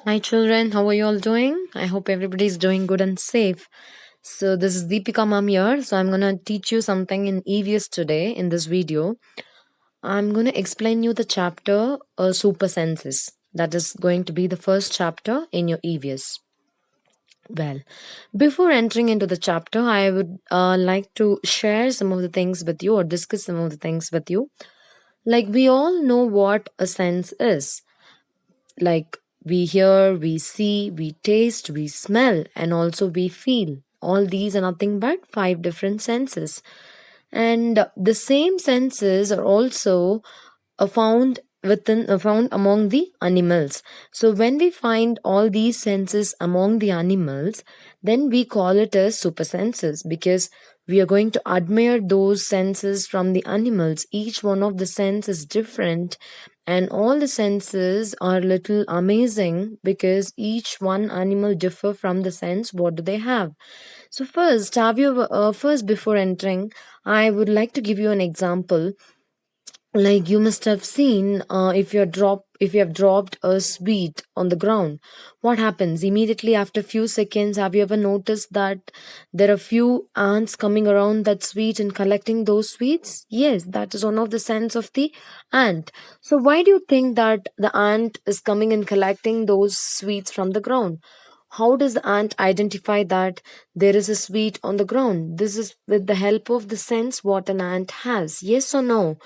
Hi, children. How are you all doing? I hope everybody's doing good and safe. So, this is Deepika Mam here. So, I'm going to teach you something in EVS today in this video. I'm going to explain you the chapter Super Senses. That is going to be the first chapter in your EVS. Well, before entering into the chapter, I would like to share some of the things with you or discuss some of the things with you. Like, we all know what a sense is. Like we hear, we see, we taste, we smell, and also we feel. All these are nothing but five different senses. And the same senses are also found among the animals. So when we find all these senses among the animals, then we call it as super senses because we are going to admire those senses from the animals. Each one of the sense is different, and all the senses are little amazing because each one animal differ from the sense what do they have. So first, first before entering, I would like to give you an example. Like you must have seen, if you have dropped a sweet on the ground, what happens immediately after few seconds? Have you ever noticed that there are few ants coming around that sweet and collecting those sweets? Yes, that is one of the sense of the ant. So why do you think that the ant is coming and collecting those sweets from the ground? How does the ant identify that there is a sweet on the ground? This is with the help of the sense what an ant has. Yes or no?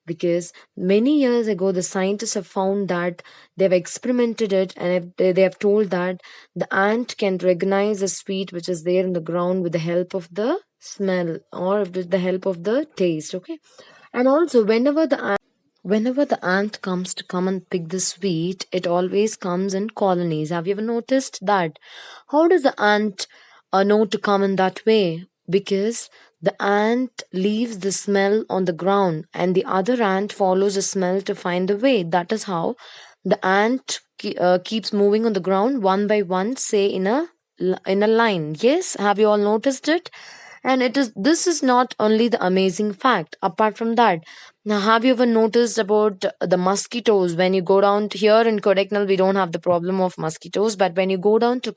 Because many years ago the scientists have found that they've experimented it, and they have told that the ant can recognize the sweet which is there in the ground with the help of the smell or with the help of the taste. Okay. And also whenever the ant comes to come and pick the sweet, it always comes in colonies. Have you ever noticed that? How does the ant know to come in that way? Because the ant leaves the smell on the ground and the other ant follows the smell to find the way. That is how the ant keeps moving on the ground one by one, say in a line. Yes, have you all noticed it? And this is not only the amazing fact. Apart from that, now have you ever noticed about the mosquitoes? When you go down to here in Kodaikanal, we don't have the problem of mosquitoes, but when you go down to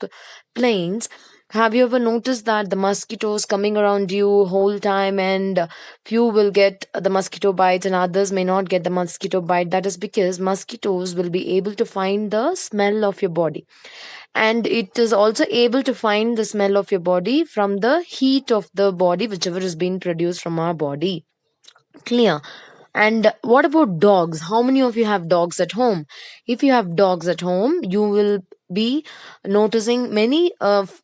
plains, have you ever noticed that the mosquitoes coming around you whole time, and few will get the mosquito bites and others may not get the mosquito bite? That is because mosquitoes will be able to find the smell of your body, and it is also able to find the smell of your body from the heat of the body whichever is being produced from our body. Clear? And what about dogs? How many of you have dogs at home? If you have dogs at home, you will be noticing many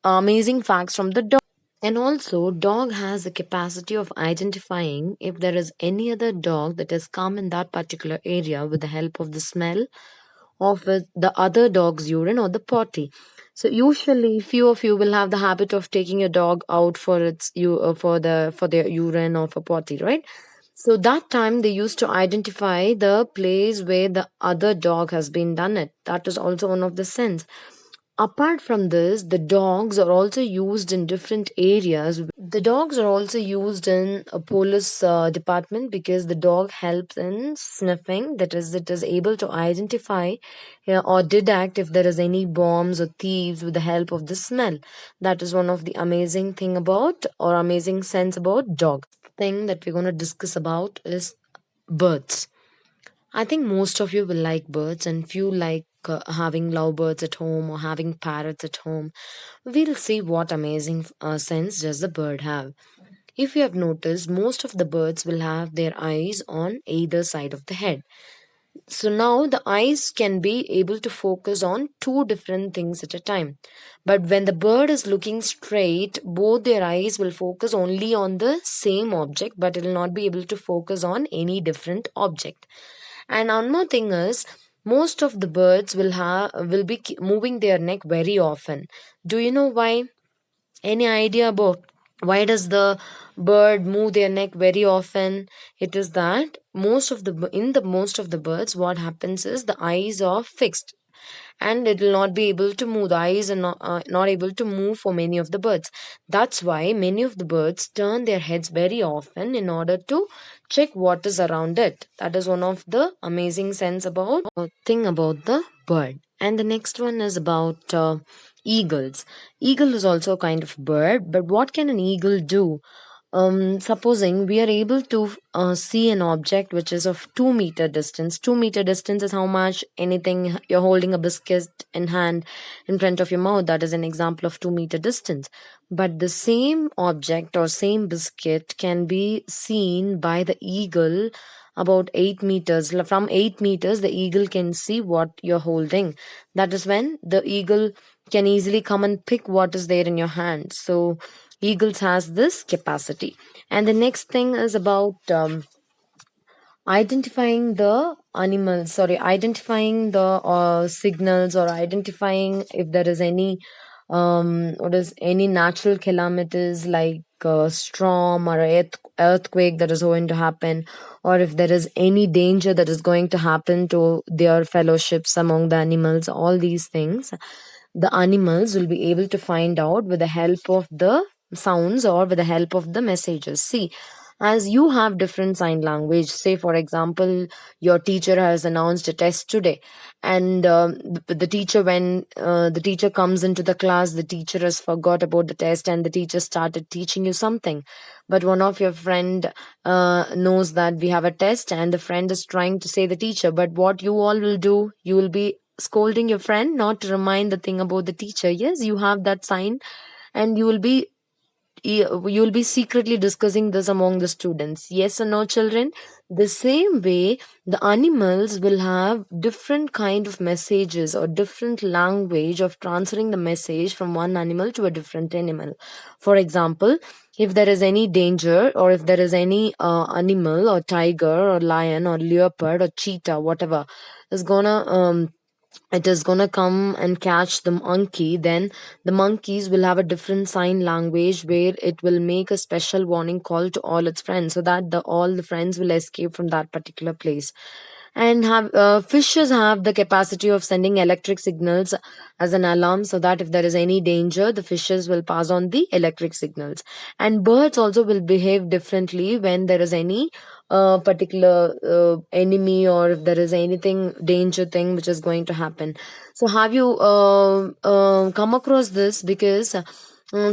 amazing facts from the dog. And also, dog has the capacity of identifying if there is any other dog that has come in that particular area with the help of the smell of the other dog's urine or the potty. So usually, few of you will have the habit of taking your dog out for for their urine or for potty, right? So that time they used to identify the place where the other dog has been done it. That is also one of the sense. Apart from this, the dogs are also used in different areas. The dogs are also used in a police department because the dog helps in sniffing. That is, it is able to identify or detect if there is any bombs or thieves with the help of the smell. That is one of the amazing thing about or amazing sense about dogs. Thing that we're going to discuss about is birds. I think most of you will like birds, and few like having lovebirds at home or having parrots at home. We'll see what amazing sense does the bird have. If you have noticed, most of the birds will have their eyes on either side of the head. So now the eyes can be able to focus on two different things at a time. But when the bird is looking straight, both their eyes will focus only on the same object, but it will not be able to focus on any different object. And one more thing is, most of the birds will be moving their neck very often. Do you know why? Any idea about why does the bird move their neck very often? It is that most of the birds, what happens is the eyes are fixed and it will not be able to move. The eyes are not able to move for many of the birds. That's why many of the birds turn their heads very often in order to check what is around it. That is one of the amazing sense about thing about the bird. And the next one is about eagles. Eagle is also a kind of bird, but what can an eagle do? Supposing we are able to see an object which is of 2 meter distance. 2 meter distance is how much? Anything you're holding a biscuit in hand in front of your mouth, that is an example of 2 meter distance. But the same object or same biscuit can be seen by the eagle about 8 meters. From 8 meters, the eagle can see what you're holding. That is when the eagle can easily come and pick what is there in your hand. So eagles has this capacity. And the next thing is about identifying the signals, or identifying if there is any what is any natural calamities like storm or earthquake that is going to happen, or if there is any danger that is going to happen to their fellowships among the animals. All these things the animals will be able to find out with the help of the sounds or with the help of the messages. See, as you have different sign language, say for example your teacher has announced a test today, and the teacher, when the teacher comes into the class, the teacher has forgot about the test and the teacher started teaching you something. But one of your friend knows that we have a test, and the friend is trying to say the teacher, but what you all will do, you will be scolding your friend not to remind the thing about the teacher. Yes, you have that sign, and you will be secretly discussing this among the students. Yes or no, children? The same way, the animals will have different kind of messages or different language of transferring the message from one animal to a different animal. For example, if there is any danger, or if there is any animal or tiger or lion or leopard or cheetah, whatever is gonna it is gonna come and catch the monkey, then the monkeys will have a different sign language where it will make a special warning call to all its friends, so that all the friends will escape from that particular place. And have fishes have the capacity of sending electric signals as an alarm, so that if there is any danger, the fishes will pass on the electric signals. And birds also will behave differently when there is any particular enemy, or if there is anything danger thing which is going to happen. So have you come across this? Because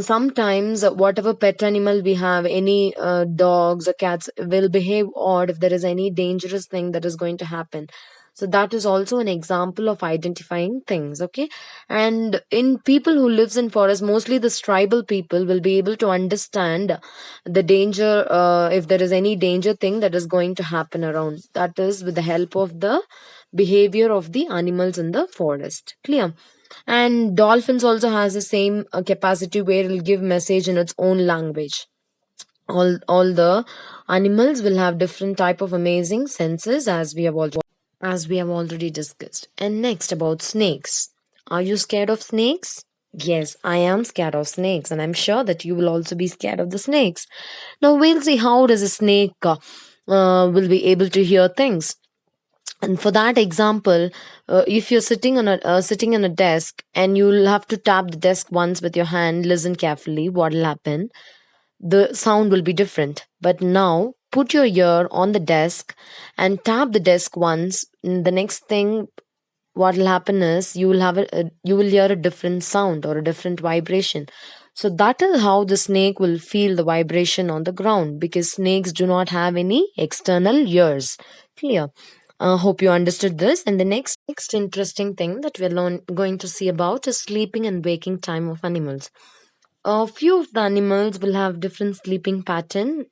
sometimes whatever pet animal we have, any dogs or cats, will behave odd if there is any dangerous thing that is going to happen. So that is also an example of identifying things. Okay. And in people who lives in forest, mostly the tribal people will be able to understand the danger, if there is any danger thing that is going to happen around. That is with the help of the behavior of the animals in the forest. Clear? And dolphins also has the same capacity where it'll give message in its own language. All the animals will have different type of amazing senses, as we have already discussed. And next, about snakes. Are you scared of snakes? Yes, I am scared of snakes, and I'm sure that you will also be scared of the snakes. Now we'll see how does a snake will be able to hear things. And for that example, if you're sitting on a desk, and you'll have to tap the desk once with your hand, listen carefully what will happen. The sound will be different. But now put your ear on the desk and tap the desk once. The next thing what will happen is you will hear a different sound or a different vibration. So that is how the snake will feel the vibration on the ground, because snakes do not have any external ears. Clear? Hope you understood this. And the next interesting thing that we're going to see about is sleeping and waking time of animals. A few of the animals will have different sleeping pattern,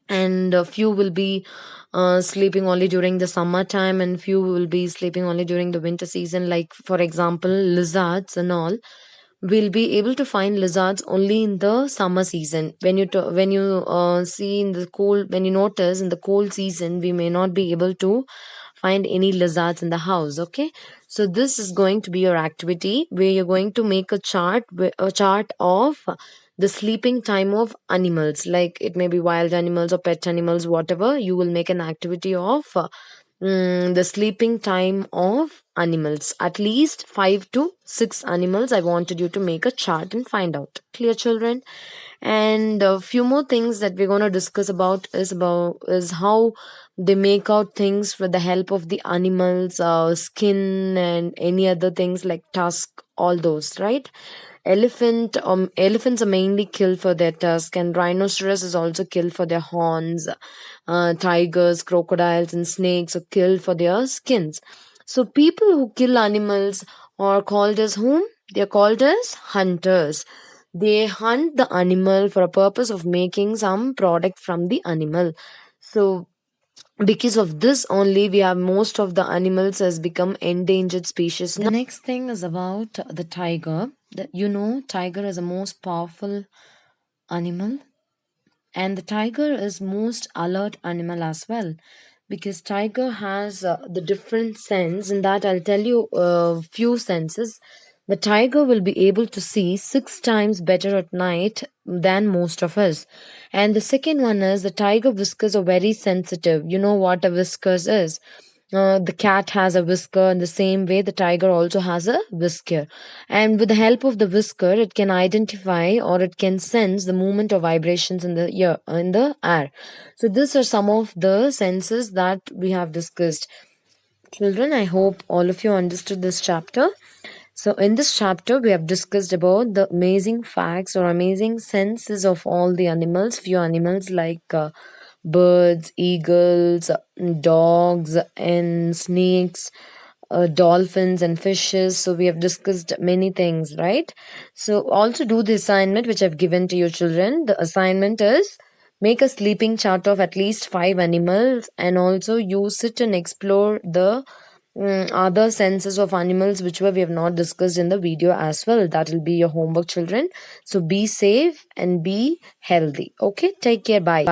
and a few will be sleeping only during the summertime, and few will be sleeping only during the winter season. Like for example, lizards and all, we'll be able to find lizards only in the summer season. When you see in the cold, when you notice in the cold season, we may not be able to find any lizards in the house. Okay, so this is going to be your activity, where you're going to make a chart of the sleeping time of animals, like it may be wild animals or pet animals, whatever. You will make an activity of the sleeping time of animals, at least 5 to 6 animals. I wanted you to make a chart and find out. Clear, children? And a few more things that we're going to discuss about is how they make out things with the help of the animals skin and any other things like tusk, all those, right? Elephants are mainly killed for their tusk, and rhinoceros is also killed for their horns. Tigers, crocodiles, and snakes are killed for their skins. So people who kill animals are called as whom? They are called as hunters. They hunt the animal for a purpose of making some product from the animal. So because of this only, we have most of the animals has become endangered species. The next thing is about the tiger. Tiger is the most powerful animal, and the tiger is most alert animal as well, because tiger has the different sense. In that, I'll tell you a few senses. The tiger will be able to see 6 times better at night than most of us. And the second one is the tiger whiskers are very sensitive. You know what a whiskers is? The cat has a whisker, in the same way the tiger also has a whisker, and with the help of the whisker it can identify or it can sense the movement of vibrations in the air. So these are some of the senses that we have discussed. Children, I hope all of you understood this chapter. So, in this chapter, we have discussed about the amazing facts or amazing senses of all the animals. Few animals like birds, eagles, dogs, and snakes, dolphins, and fishes. So, we have discussed many things, right? So, also do the assignment which I've given to your children. The assignment is make a sleeping chart of at least 5 animals, and also you sit and explore the other senses of animals which we have not discussed in the video as well. That will be your homework, children. So be safe and be healthy. Okay, take care. Bye.